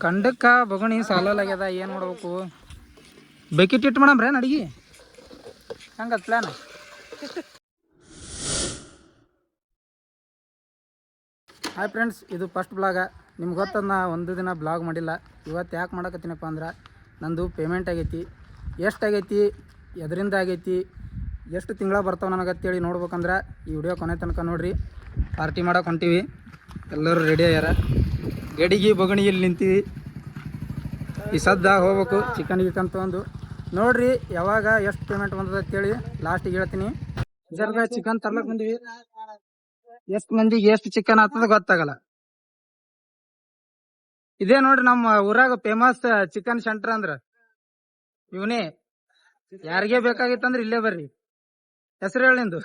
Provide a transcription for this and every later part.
ಕಂಡಕ್ಕ ಬಗಣಿ ಸಾಲಾಗ್ಯದ ಏನು ಮಾಡ್ಬೇಕು ಬೇಕಿಟ್ಟು ಇಟ್ಟು ಮಾಡಮ್ರಿ ಅಡಿಗೆ ಹಂಗದ ಪ್ಲಾನ್. ಹಾಯ್ ಫ್ರೆಂಡ್ಸ್, ಇದು ಫಸ್ಟ್ ಬ್ಲಾಗ. ನಿಮ್ಗೆ ಗೊತ್ತದ ನಾ ಒಂದು ದಿನ ಬ್ಲಾಗ್ ಮಾಡಿಲ್ಲ. ಇವತ್ತು ಯಾಕೆ ಮಾಡಕತ್ತೀನಪ್ಪ ಅಂದ್ರೆ ನಂದು ಪೇಮೆಂಟ್ ಆಗೈತಿ. ಎಷ್ಟು ಆಗೈತಿ, ಎದರಿಂದ ಆಗೈತಿ, ಎಷ್ಟು ತಿಂಗಳ ಬರ್ತಾವೆ ನನಗತ್ತೇಳಿ ನೋಡ್ಬೇಕಂದ್ರೆ ಈ ವಿಡಿಯೋ ಕೊನೆ ತನಕ ನೋಡಿರಿ. ಪಾರ್ಟಿ ಮಾಡೋಕೆ ಹೊಂಟೀವಿ, ಎಲ್ಲರೂ ರೆಡಿ ಆಗ್ಯಾರ. ಗಡಿಗೆ ಬಗಣಿಯಲ್ಲಿ ನಿಂತೀವಿ. ಈ ಸದ್ದ ಹೋಗ್ಬೇಕು ಚಿಕನ್ ಗಿಕನ್ ತೊಗೊಂಡು. ನೋಡ್ರಿ ಯಾವಾಗ ಎಷ್ಟು ಪೇಮೆಂಟ್ ಬಂದದ ಅಂತೇಳಿ ಲಾಸ್ಟಿಗೆ ಹೇಳ್ತೀನಿ. ಜರ್ಗ ಚಿಕನ್ ತರ್ಲಕ್ಕೆ ಬಂದೀವಿ. ಎಷ್ಟು ಮಂದಿಗೆ ಎಷ್ಟು ಚಿಕನ್ ಆಗ್ತದ ಗೊತ್ತಾಗಲ್ಲ. ಇದೇ ನೋಡ್ರಿ ನಮ್ಮ ಊರಾಗ ಫೇಮಸ್ ಚಿಕನ್ ಸೆಂಟರ್ ಅಂದ್ರ ಇವನೇ. ಯಾರಿಗೆ ಬೇಕಾಗಿತ್ತಂದ್ರ ಇಲ್ಲೇ ಬರ್ರಿ. ಹೆಸರು ಹೇಳಿ ನಿಂದು?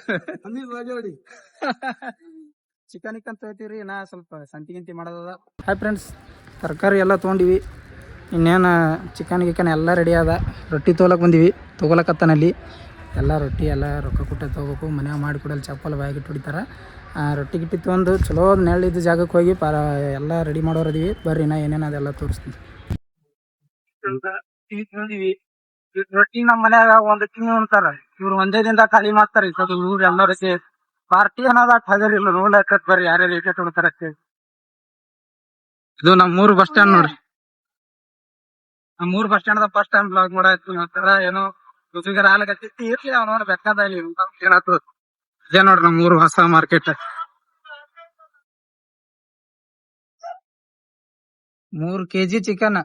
ಚಿಕನ್ ಇಕ್ಕಂತ ಹೇಳ್ತೀವ್ರಿ. ನಾ ಸ್ವಲ್ಪ ಸಂತಿಗಿಂತಿ ಮಾಡೋದ. ಹಾಯ್ ಫ್ರೆಂಡ್ಸ್, ತರಕಾರಿ ಎಲ್ಲ ತೊಗೊಂಡಿವಿ. ಇನ್ನೇನು ಚಿಕನ್ ಗಿಕನ್ ಎಲ್ಲ ರೆಡಿ ಅದ. ರೊಟ್ಟಿ ತೊಗೊಳಕ್ಕೆ ಬಂದೀವಿ. ತೊಗೊಳಕತ್ತನಲ್ಲಿ ಎಲ್ಲ ರೊಟ್ಟಿ ಎಲ್ಲ ರೊಕ್ಕ ಕೊಟ್ಟೆ ತೊಗೋಬೇಕು. ಮನ್ಯಾಗ ಮಾಡಿ ಕೊಡಲ್ಲಿ ಚಪ್ಪಲ್ ಬಾಯಿಗಿಟ್ಟು ಹೊಡಿತಾರೆ. ರೊಟ್ಟಿ ಗಿಟ್ಟಿ ತೊಗೊಂಡು ಚಲೋ ನೆರಳಿದ್ದು ಜಾಗಕ್ಕೆ ಹೋಗಿ ಎಲ್ಲ ರೆಡಿ ಮಾಡೋರದೀವಿ. ಬರ್ರಿ ನಾ ಏನೇನು ಅದೆಲ್ಲ ತೋರಿಸ್ತೀನಿ. ರೊಟ್ಟಿ ನಮ್ಮ ಮನ್ಯಾಗ ಒಂದು ತಿಂಗಳು ಉಣ್ತಾರ. ಇವ್ರು ಒಂದೇ ದಿನದ ಖಾಲಿ ಮಾಡ್ತಾರೆ. ಇವ್ರು ಎಲ್ಲರೂ ಸೇರಿ ಪಾರ್ಟಿ ಅನ್ನೋದ ಹಗರಿಲ್ಲ. ನೋಡ್ಲಕ್ಕ ಬರ್ರಿ ಯಾರ್ಯಾರು ಏಕೆ ಉಣ್ತಾರ. ಇದು ನಮ್ಮೂರು ಬಸ್ ಸ್ಟ್ಯಾಂಡ್ ನೋಡ್ರಿ. ನಮ್ಮೂರು bus stand first time blog ಮಾಡಾಯ್ತು. ಏನೋ ರುಚಿಗರ ಹಾಲಕತ್ತಿತ್ತು ಇರ್ಲಿ ಅವ್ ನೋಡ್ರಿ ಬೇಕಾದ ಏನಾಗ್ತದ. ಇದೇ ನೋಡ್ರಿ ನಮ್ಮೂರು ಹೊಸ market. 3 kg chicken,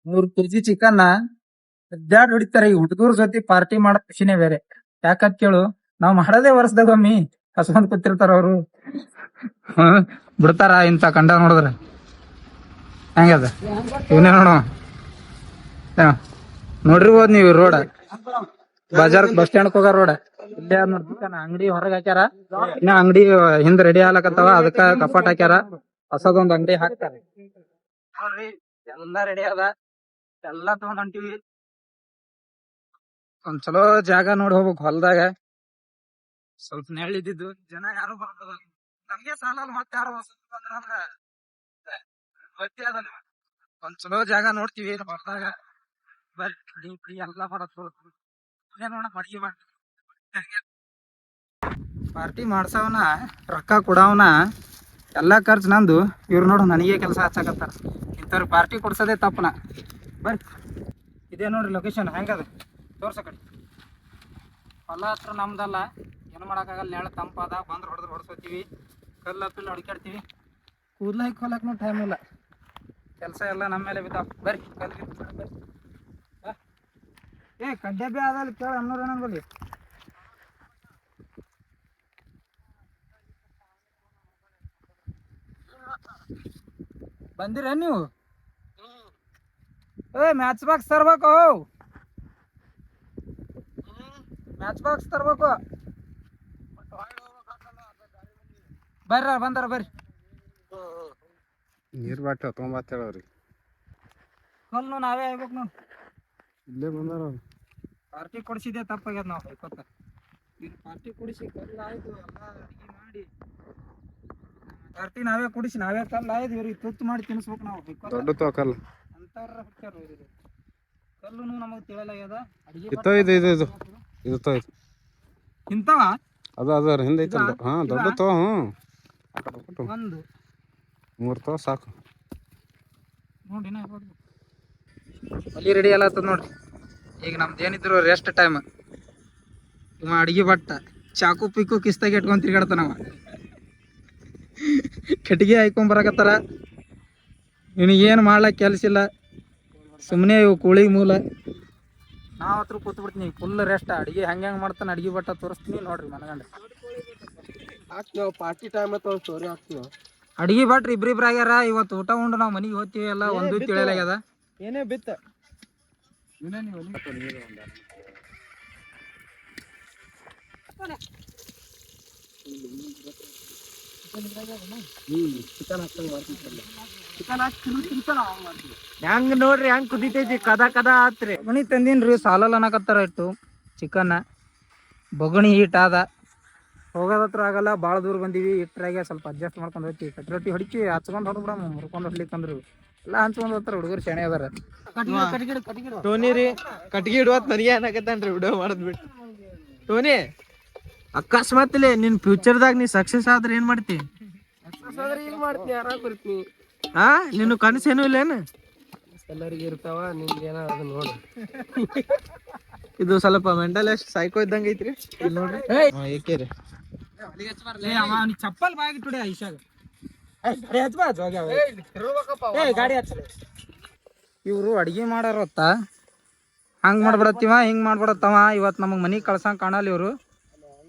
3 kg chicken ಅಡ್ಡಾಡ್ ಹೊಡಿತಾರೆ. ಈ ಹುಡುಗರ ಜೊತೆ ಪಾರ್ಟಿ ಮಾಡೋ ಖುಷಿನೇ ಬೇರೆ. ಯಾಕಂತ ಕೇಳು, ನಾವ್ ಮಾಡದೇ ವರ್ಷದಾಗೊಮ್ಮಿ ಹಸ್ಕೊಂಡ್ ಕೂತಿರ್ತಾರ ಅವ್ರು. ಬಿಡ್ತಾರ ಇಂತ ಕಂಡ ನೋಡಿದ್ರ ಹೆಂಗದ. ಇವನೇ ನೋಡುವ ನೋಡ್ರಿಬೋದು ನೀವು. ರೋಡ್ ಬಜಾರ್ ಬಸ್ ಸ್ಟ್ಯಾಂಡ್ ಹೋಗ ರೋಡ್ ಇಲ್ಲೇ ನೋಡ್ತಾನ. ಅಂಗಡಿ ಹೊರಗ್ ಹಾಕ್ಯಾರ. ಇನ್ನ ಅಂಗಡಿ ಹಿಂದ್ ರೆಡಿ ಆಗ್ಲಕತ್ತವ. ಅದಕ್ಕ ಕಪಾಟ್ ಹಾಕ್ಯಾರ. ಹೊಸದೊಂದ್ ಅಂಗಡಿ ಹಾಕ್ತಾರ. ಎಲ್ಲಾ ರೆಡಿ ಅದ. ಎಲ್ಲಾ ತಗೊಂಡ್ ಹೊಂಟಿವಿ. ಒಂದ್ ಚಲೋ ಜಾಗ ನೋಡಿ ಹೋಗ್ಬೇಕು. ಹೊಲ್ದಾಗ ಸ್ವಲ್ಪ ನೆರಳಿದ್ದು. ಜನ ಯಾರು ಬರ್ತದ ನಮ್ಗೆ ಸಾಲ. ಮತ್ತೆ ಯಾರು ಗೊತ್ತೇ ಅದಲ್ಲ. ಒಂದ್ ಚಲೋ ಜಾಗ ನೋಡ್ತೀವಿ ಹೊಲ್ದಾಗ. ಬರ್ರಿ ಎಲ್ಲಾ ಬರತ್ ನೋಡ. ಅಡಿಗೆ ಮಾಡಿ ಪಾರ್ಟಿ ಮಾಡ್ಸವನ ರೊಕ್ಕ ಕೊಡವನ ಎಲ್ಲಾ ಖರ್ಚು ನಂದು. ಇವ್ರು ನೋಡು ನನಗೆ ಕೆಲಸ ಹಚ್ಚಾಕತ್ತಾರ. ಇಂಥವ್ರು ಪಾರ್ಟಿ ಕೊಡ್ಸೋದೇ ತಪ್ಪನ. ಬರ್ರಿ ಇದೇ ನೋಡ್ರಿ ಲೊಕೇಶನ್ ಹೆಂಗದ ತೋರ್ಸ ಕಡೆ. ಹೊಲ ಹತ್ರ ನಮ್ದಲ್ಲ, ಏನು ಮಾಡೋಕ್ಕಾಗಲ್ಲ. ನೆಳ ತಂಪಾದ. ಬಂದ್ರೆ ಹೊಡ್ಸೋತೀವಿ. ಕಲ್ಲು ಪಿಲ್ಲು ಹುಡುಕಾಡ್ತೀವಿ. ಕೂದ್ಲ ಹಾಕೊಳಕ್ ನಾವು ಟೈಮ್ ಇಲ್ಲ. ಕೆಲಸ ಎಲ್ಲ ನಮ್ಮ ಮೇಲೆ ಬಿದ್ದಾವ. ಬರ್ರಿ ಕಲ್ಲು ಬರ್ರಿ. ಕಡ್ಡೆ ಬೇ ಆದಲ್ಲಿ ಕೇಳ ಅನ್ನೋರು ಏನಂಬಲ್ಲಿ. ಬಂದಿರ ನೀವು? ಮ್ಯಾಚ್ ಬಾಕ್ಸ್ ತರ್ಬೇಕು. ಮ್ಯಾಚ್ ಬಾಕ್ಸ್ ತರ್ಬೇಕು. ಬರ್ರ ಬಂದಾರ ಬರ್ರಿ. ನೀರ್ ಬಾಟ್ಲಿ ತೊಗೊಂಬತ್ತೇಳ್ರಿ. ಕಲ್ಲು ನಾವೇ ಆಗ್ಬೇಕು. ನಾವು ಇಲ್ಲೇ ಬಂದಾರ. ಪಾರ್ಟಿ ಕೊಡಿಸಿದೆ ತಪ್ಪಾಗ್ಯದ. ನಾವು ಹೊಯ್ಕೋತ ಪಾರ್ಟಿ ಕೊಡಿಸಿ ಕಲ್ಲು ಆಯ್ತು. ಎಲ್ಲ ಅಡಿಗೆ ಮಾಡಿ ಪಾರ್ಟಿ ನಾವೇ ಕುಡಿಸಿ ನಾವೇ ಕಲ್ಲು ಆಯ್ದು. ಇವ್ರಿಗೆ ತುತ್ತು ಮಾಡಿ ತಿನ್ಸ್ಬೇಕು. ನಾವು ದೊಡ್ಡ ತೋಕಲ್ಲ ಅಂತಾರ ಹುಟ್ಟ್ಯಾರ. ಕಲ್ಲು ನಮಗ್ ತಿಳಿಯಲಾಗ್ಯದ. ಇದು ಇಂತವ ಅದ ಹಿಂದೆ ಐತಲ್ಲ. ಹಾ ದೊಡ್ಡ ತೋ. ಒಂದು 3 ತೋ ಸಾಕು ನೋಡಿ. ಅಲ್ಲಿ ರೆಡಿ ಎಲ್ಲ ಆಗ್ತದ ನೋಡ್ರಿ. ಈಗ ನಮ್ದು ಏನಿದ್ರು ರೆಸ್ಟ್ ಟೈಮ್. ಇವ ಅಡಿಗೆ ಬಟ್ಟ ಚಾಕು ಪಿಕ್ಕು ಕಿಸ್ತಾಗ ಇಟ್ಕೊಂಡ್ ತಿರ್ಗಾಡ್ತಾನವ. ಕಟ್ಟಿಗೆ ಹಾಕೊಂಡ್ ಬರಕತ್ತಾರ. ಇವನಿಗೇನು ಮಾಡ್ಲಕ್ ಕೆಲ್ಸ ಇಲ್ಲ. ಸುಮ್ಮನೆ ಇವು ಕೋಳಿ ಮೂಲ. ನಾವ್ ಹತ್ರ ಕೂತ್ ಬಿಡ್ತೀನಿ ಫುಲ್ ರೆಸ್ಟ್. ಅಡಿಗೆ ಹೆಂಗ್ ಮಾಡ್ತಾನೆ ಅಡಿಗೆ ಬಟ್ಟ ತೋರಿಸ್ತೀನಿ ನೋಡ್ರಿ. ಮನಗಂಡ ಪಾರ್ಟಿ ಟೈಮ್ ಸ್ಟೋರಿ ಹಾಕ್ತೀವಿ. ಅಡಿಗೆ ಭಟ್ರು ಇಬ್ರಿಬ್ರು ಆಗ್ಯಾರ. ಇವತ್ತು ಊಟ ಉಂಡು ನಾವು ಮನೆಗೆ ಹೋಗ್ತೀವಿ. ಎಲ್ಲ ಒಂದು ತಿಳಿಯಲಾಗ್ಯದ. ಏನೇ ಬಿತ್ತ ಹೆಂಗ್ ನೋಡ್ರಿ ಹೆಂಗ್ ಕುದಿತೈತಿ. ಕದ ಕದ ಆತ್ರಿ. ಬಗಣಿ ತಂದೀನ್ರಿ. ಸಾಲಲ್ಲ ಅನ್ನಕತ್ತಾರ ಇಟ್ಟು ಚಿಕನ್. ಬಗಣಿ ಹೀಟ್ ಆದ. ಹೋಗೋದ ಹತ್ರ ಆಗಲ್ಲ, ಭಾಳ ದೂರ ಬಂದೀವಿ. ಇಟ್ಟರಾಗೆ ಸ್ವಲ್ಪ ಅಡ್ಜಸ್ಟ್ ಮಾಡ್ಕೊಂಡು ಹೋಗ್ತೀವಿ. ಕಟ್ಟಿ ರೊಟ್ಟಿ ಹೊಡಿಕಿ ಹಚ್ಕೊಂಡು ಹೊಡ್ಬಿಡ ಮುರ್ಕೊಂಡು ಹೊಡ್ಲಿಕ್ಕಂದ್ರು ಎಲ್ಲ ಹಂಚ್ಕೊಂಡು ಹೋಗ್ತಾರೆ. ಹುಡುಗರು ಶಣೆ ಅದಾರ. ಟೋನಿ ರೀ ಕಟ್ಗಿ ಇಡುವತ್ ನನಗೆ ಏನಾಗತ್ತನ್ರಿ ವಿಡಿಯೋ ಮಾಡೋದ್ ಬಿಟ್ಟು. ಟೋನಿ ಅಕಸ್ಮಾತ್ ನಿನ್ ಫ್ಯೂಚರ್ದಾಗ ನೀ ಸಕ್ಸಸ್ ಆದ್ರೆ ಏನ್ ಮಾಡ್ತಿ? ಹಾ ನಿನ್ನ ಕನಸೇನು ಇಲ್ಲೇನು? ಎಲ್ಲರಿಗೆ ಇರ್ತಾವ, ನಿಮ್ಗೆ ಏನೋ ಅದು ನೋಡು. ಇದು ಸ್ವಲ್ಪ ಮೆಂಟಲ್ ಎಷ್ಟು ಸೈಕೋ ಇದ್ದಂಗ ಐತ್ರಿ. ಇಲ್ಲಿ ನೋಡ್ರಿ ಏಕೆ ರೀ ಚಪ್ಪಲ್ ಬಾಗಿ ಟುಡೆ ಐಶಾಗ ಗಾಡಿ ಹಚ್ಚ. ಇವರು ಅಡಿಗೆ ಮಾಡಾರತ್ತ ಹಂಗೆ ಮಾಡ್ಬಿಡತ್ತೀವ ಹಿಂಗೆ ಮಾಡ್ಬಿಡತ್ತವ. ಇವತ್ತು ನಮಗೆ ಮನೆಗೆ ಕಳ್ಸಂಗೆ ಕಾಣಲ್ಲ ಇವರು.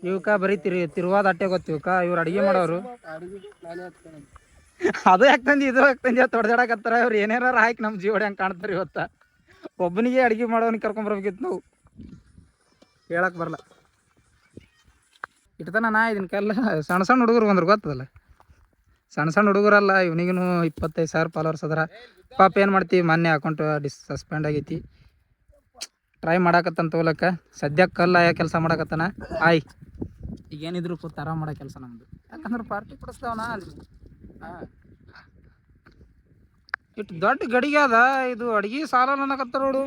ಇವಕ್ಕ ಬರೀ ತಿರುವಾದ ಅಟ್ಟೆ ಗೊತ್ತು ಇವಕ್ಕ. ಇವ್ರು ಅಡಿಗೆ ಮಾಡೋರು. ಅದು ಯಾಕೆ ತಂದಿ ಇದು ಯಾಕೆ ತಂದಿ ಅಂತ ಹೊಡೆದಾಡಕತ್ತಾರ. ಇವ್ರು ಏನೇನಾರ ಹಾಕಿ ನಮ್ಮ ಜೀವನ ಹೆಂಗೆ ಕಾಣ್ತಾರೆ ಇವತ್ತ. ಒಬ್ಬನಿಗೆ ಅಡಿಗೆ ಮಾಡೋನಿಗೆ ಕರ್ಕೊಂಬರ್ಬೇಕಿತ್ತು ನಾವು. ಹೇಳಕ್ ಬರಲ್ಲ. ಇಟ್ಟತನ ನಾ ಇದನ್ನ ಕೆಲ್ಲ ಸಣ್ಣ ಸಣ್ಣ ಹುಡುಗರು ಬಂದ್ರು ಗೊತ್ತದಲ್ಲ. ಸಣ್ಣ ಸಣ್ಣ ಹುಡುಗರಲ್ಲ, ಇವನಿಗೂ 25,000 ಫಾಲೋವರ್ಸ್ ಅದರ. ಪಾಪ ಏನು ಮಾಡ್ತೀವಿ, ಮೊನ್ನೆ ಅಕೌಂಟ್ ಸಸ್ಪೆಂಡ್ ಆಗೈತಿ. ಟ್ರೈ ಮಾಡಾಕತ್ತಾನ ತೋಲಕ್ಕ. ಸದ್ಯಕ್ಕೆ ಕಲ್ಲ ಕೆಲಸ ಮಾಡಾಕತ್ತಾನ. ಆಯ್ ಈಗೇನಿದ್ರು ಕೂತ್ ಆರಾಮ್ ಮಾಡೋ ಕೆಲಸ ನಮ್ದು. ಯಾಕಂದ್ರೆ ಪಾರ್ಟಿ ಕೊಡಿಸ್ತಾವನ ಅಲ್ಲಿ. ಹಾಂ ಇಟ್ಟು ದೊಡ್ಡ ಗಡಿಗೆ ಅದ ಇದು. ಅಡ್ಗೆ ಸಾಲ ಅನ್ನಕತ್ತಾರ ನೋಡು.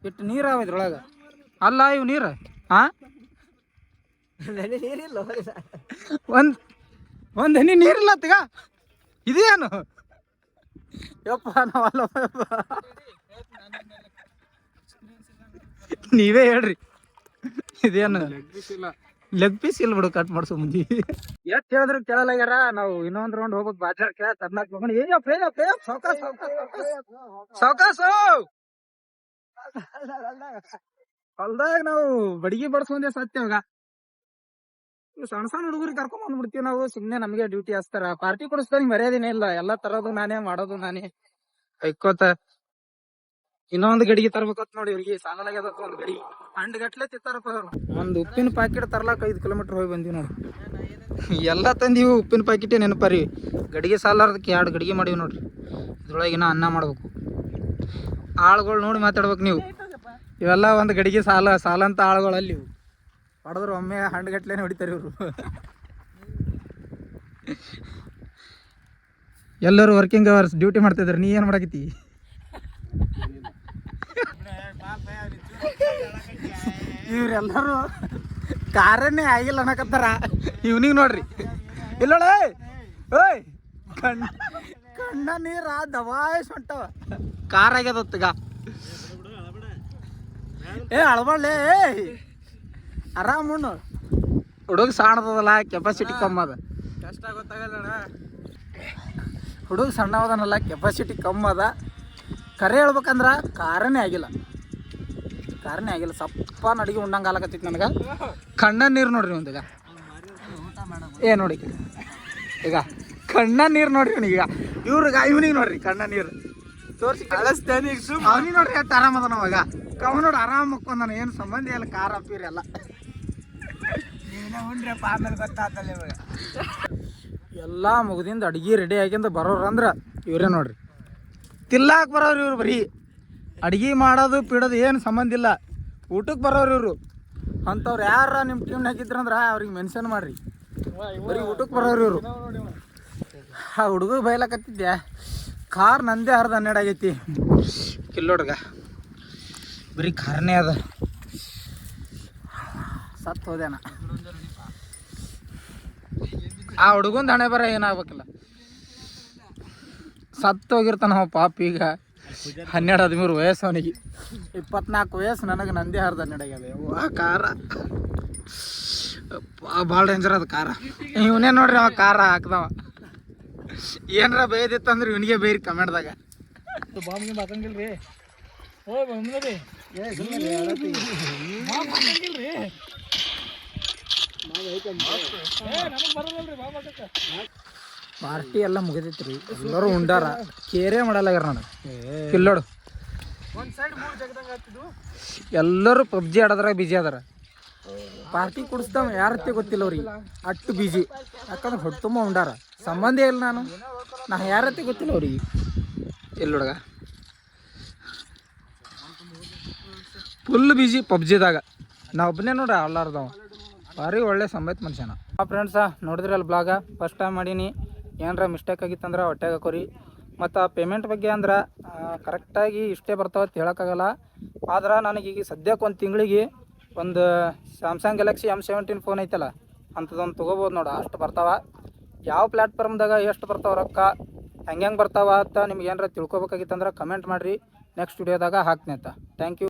ಇಟ್ಟು ನೀರು ಅವ ಇದ್ರೊಳಗೆ. ಅಲ್ಲ ಇವು ನೀರು ಹಾಂ ಒಂದು ಹನಿ ನೀರಿಲ್ಲ ತಗ. ಇದೇನು ಯಪ್ಪ ನಾವಲ್ಲ. ನೀವೇ ಹೇಳ್ರಿ ಇದೇನು ಲೆಗ್ ಪೀಸ್ ಇಲ್ಲ ಬಿಡು. ಕಟ್ ಮಾಡ್ಸೋ ಮುಂದೆ ಎಷ್ಟು ಹೇಳಿದ್ರು ಕೇಳಲಾಗ್ಯಾರ. ನಾವು ಇನ್ನೊಂದು ರೌಂಡ್ ಹೋಗ್ಬೇಕು. ಬಾಜಾರ್ ಕೇಳ ತರ್ನಾಕ್ ಸಾವಕಾಸ ಹೊಲ್ದಾಗ ನಾವು ಬಡಿಗೆ ಬಡ್ಸ್ಕೊಂಡೆ ಸತ್ಯವಾಗ. ಸಣ್ಣ ಸಣ್ಣ ಹುಡುಗರಿಗೆ ಕರ್ಕೊಂಡ್ ಬಂದ್ಬಿಡ್ತೀವಿ ನಾವು. ಸುಮ್ನೆ ನಮಗೆ ಡ್ಯೂಟಿ ಹಚ್ತಾರ. ಪಾರ್ಟಿ ಕೊಡಿಸ್ತಾನೆ ಮರ್ಯಾದಿನೇ ಇಲ್ಲ. ಎಲ್ಲ ತರೋದು ನಾನೇ, ಮಾಡೋದು ನಾನೇ. ಕೈಕೋತ ಇನ್ನೊಂದು ಗಡಿಗೆ ತರ್ಬೇಕತ್ ನೋಡಿ. ಇವ್ರಿಗೆ ಸಾಲಾಗ್ಯದ ಒಂದು ಗಡಿ. ಹಂಡ್ ಗಟ್ಲೆ ತಿಂತಾರಪ್ಪ ಅವ್ರು. ಒಂದು ಉಪ್ಪಿನ ಪ್ಯಾಕೆಟ್ ತರ್ಲಾಕ 5 ಕಿಲೋಮೀಟರ್ ಹೋಗಿ ಬಂದೀವಿ ನೋಡಿ. ಎಲ್ಲ ತಂದೀವಿ. ಉಪ್ಪಿನ ಪ್ಯಾಕೆಟೇ ನೆನಪರಿ. ಗಡಿಗೆ ಸಾಲಾರ್ದಕ್ಕೆ 2 ಗಡಿಗೆ ಮಾಡೀವಿ ನೋಡ್ರಿ. ಇದ್ರೊಳಗಿನ ಅನ್ನ ಮಾಡ್ಬೇಕು. ಆಳುಗಳು ನೋಡಿ ಮಾತಾಡ್ಬೇಕು ನೀವು. ಇವೆಲ್ಲ ಒಂದು ಗಡಿಗೆ ಸಾಲ ಅಂತ ಆಳುಗಳಲ್ಲಿ ಇವು. ಹೊಡೆದ್ರು ಒಮ್ಮೆ ಹಂಡ್ಗಟ್ಲೆ ಹೊಡಿತಾರೆ ಇವರು. ಎಲ್ಲರೂ ವರ್ಕಿಂಗ್ ಅವರ್ಸ್ ಡ್ಯೂಟಿ ಮಾಡ್ತಿದ್ದಾರೆ. ನೀ ಏನು ಮಾಡಕತ್ತಿ? ಇವ್ರೆಲ್ಲರೂ ಕಾರನ್ನೇ ಆಗಿಲ್ಲ ಅನ್ನಕತ್ತಾರ. ಇವ್ನಿಗೆ ನೋಡ್ರಿ ಇಲ್ಲೋಳೆ. ಓಯ್ ಕಣ್ಣ ನೀರ ದವಾಯಿಸ್ ಹೊಂಟವ. ಕಾರ್ ಆಗ್ಯದತ್ತಗ. ಅಳಬಳ್ಳೆ ಆರಾಮ್ ಉಣ್ಣು. ಹುಡುಗ ಸಣ್ಣದಲ್ಲ, ಕೆಪಾಸಿಟಿ ಕಮ್ಮಿ ಅದ. ಕಷ್ಟ ಗೊತ್ತಾಗಲ್ಲ. ಹುಡುಗ ಸಣ್ಣವದನಲ್ಲ, ಕೆಪಾಸಿಟಿ ಕಮ್ಮಿ ಅದ. ಕರೆ ಹೇಳ್ಬೇಕಂದ್ರ ಕಾರನೇ ಆಗಿಲ್ಲ. ಸಪ್ಪ ಅಡಿಗೆ ಉಣ್ಣಂಗೆ ಆಲಕತ್ತಿತ್ತು ನನಗೆ. ಕಣ್ಣ ನೀರು ನೋಡ್ರಿ ಒಂದೀಗ. ನೋಡಿ ಈಗ ಕಣ್ಣ ನೀರು ನೋಡ್ರಿ ಇವನಿಗೆ. ಇವನಿಗೆ ನೋಡ್ರಿ ಕಣ್ಣ ನೀರು ತೋರಿಸಿ ಕಳಿಸ್ತೇನೆ. ಅವನಿಗೆ ನೋಡ್ರಿ ಎಷ್ಟು ಆರಾಮದ ನವಾಗ. ಕವ ನೋಡಿ ಆರಾಮ್ ಮಕ್ಕೊಂದಾನ. ಏನು ಸಂಬಂಧ ಇಲ್ಲ. ಖಾರ ಪೀರಿ ಎಲ್ಲ ಆಮೇಲೆ ಗೊತ್ತಾಗ್ತಲ್ಲ ಇವಾಗ. ಎಲ್ಲ ಮುಗ್ದಿಂದ ಅಡ್ಗೆ ರೆಡಿ ಆಗಿಂದ ಬರೋರು ಅಂದ್ರೆ ಇವರೇ ನೋಡ್ರಿ. ತಿಲ್ಲಾಕ್ ಬರೋರು ಇವ್ರು. ಬರೀ ಅಡ್ಗೆ ಮಾಡೋದು ಪಿಡೋದು ಏನು ಸಂಬಂಧ ಇಲ್ಲ. ಊಟಕ್ಕೆ ಬರೋರು ಇವರು. ಅಂಥವ್ರು ಯಾರ ನಿಮ್ಮ ಟೀಮ್ನಾಗ ಇದ್ರಂದ್ರೆ ಅವ್ರಿಗೆ ಮೆನ್ಷನ್ ಮಾಡ್ರಿ. ಬರೀ ಊಟಕ್ಕೆ ಬರೋರು ಇವರು. ಆ ಹುಡುಗ ಬೈಲಕತ್ತಿದ್ದೆ. ಕಾರ್ ನಂದೇ 10-12 ಆಗೈತಿ. ಕಿಲ್ಲೋಡ್ಗ ಬರೀ ಖಾರನೇ ಅದ. ಸತ್ತು ಹೋದೇನ. ಆ ಹುಡುಗಂದು ಹಣೆ ಬರ ಏನಾಗ್ಬೇಕಿಲ್ಲ. ಸತ್ತು ಹೋಗಿರ್ತಾನ ಅವ ಪಾಪ. ಈಗ 12-13 ವಯಸ್ಸು ಅವನಿಗೆ. 24 ವಯಸ್ಸು. ನನಗೆ ನಂದೇ 10-12 ಆಗ್ಯದ. ವಾ ಕಾರ ಭಾಳ ಡೇಂಜರ್ ಅದ ಕಾರ. ಇವನೇ ನೋಡ್ರಿ ಅವ ಕಾರ ಹಾಕ್ದವ. ಏನಾರ ಬೈದಿತ್ತಂದ್ರೆ ಇವನಿಗೆ ಬೈರಿ ಕಮೆಂಟ್ದಾಗ. ಬಾಂಬ್ಗೆ ಮಾತಂಗಿಲ್ರಿ. ಪಾರ್ಟಿ ಎಲ್ಲ ಮುಗಿದೈತ್ರಿ. ಎಲ್ಲರೂ ಉಂಡಾರ. ಕೇರೇ ಮಾಡಲ್ಲಾಗ್ಯಾರ ನಾನು. ಕಿಲ್ಲೋಡು ಎಲ್ಲರೂ ಪಬ್ಜಿ ಆಡೋದ್ರಾಗ ಬಿಜಿ ಅದಾರ. ಪಾರ್ಟಿ ಕುಡಿಸ್ತಾವ ಯಾರತ್ತೆ ಗೊತ್ತಿಲ್ಲ ಅವ್ರಿಗೆ. ಅಟ್ಟು ಬಿಜಿ. ಯಾಕಂದ್ರೆ ಹೊಟ್ಟು ತುಂಬ ಉಂಡಾರ. ಸಂಬಂಧ ಇಲ್ಲ. ನಾ ಯಾರತ್ತೆ ಗೊತ್ತಿಲ್ಲ ಅವ್ರಿಗೆ. ಎಲ್ಲೊಡಗ ಫುಲ್ ಬಿಜಿ ಪಬ್ಜಿದಾಗ. ನಾ ಒಬ್ಬನೇ ನೋಡ್ರಿ ಅಲ್ಲಾರ್ದವ. ಭಾರಿ ಒಳ್ಳೆ ಸಂಬೈತ್ ಮನುಷ್ಯನ. ಫ್ರೆಂಡ್ಸ ನೋಡಿದ್ರಲ್ಲ ಬ್ಲಾಗ ಫಸ್ಟ್ ಟೈಮ್ ಮಾಡೀನಿ, ಏನಾರ ಮಿಸ್ಟೇಕ್ ಆಗಿತ್ತಂದ್ರೆ ಹೊಟ್ಟೆಗೆ ಹಾಕೋರಿ. ಮತ್ತು ಪೇಮೆಂಟ್ ಬಗ್ಗೆ ಅಂದ್ರೆ ಕರೆಕ್ಟಾಗಿ ಇಷ್ಟೇ ಬರ್ತಾವೆ ಅಂತ ಹೇಳೋಕ್ಕಾಗಲ್ಲ. ಆದ್ರೆ ನನಗೆ ಈಗ ಸದ್ಯಕ್ಕೆ ಒಂದು ತಿಂಗಳಿಗೆ ಒಂದು ಸ್ಯಾಮ್ಸಂಗ್ ಗ್ಯಾಲಕ್ಸಿ M17 ಫೋನ್ ಐತಲ್ಲ ಅಂಥದ್ದೊಂದು ತೊಗೋಬೋದು ನೋಡು, ಅಷ್ಟು ಬರ್ತಾವೆ. ಯಾವ ಪ್ಲ್ಯಾಟ್ಫಾರ್ಮ್ದಾಗ ಎಷ್ಟು ಬರ್ತಾವೆ ರೊಕ್ಕ, ಹೆಂಗೆ ಬರ್ತಾವ ಅಂತ ನಿಮ್ಗೆ ಏನಾರ ತಿಳ್ಕೊಬೇಕಾಗಿತ್ತಂದ್ರೆ ಕಮೆಂಟ್ ಮಾಡಿರಿ, ನೆಕ್ಸ್ಟ್ ವಿಡಿಯೋದಾಗ ಹಾಕ್ತೀನಿ ಅಂತ. Thank you.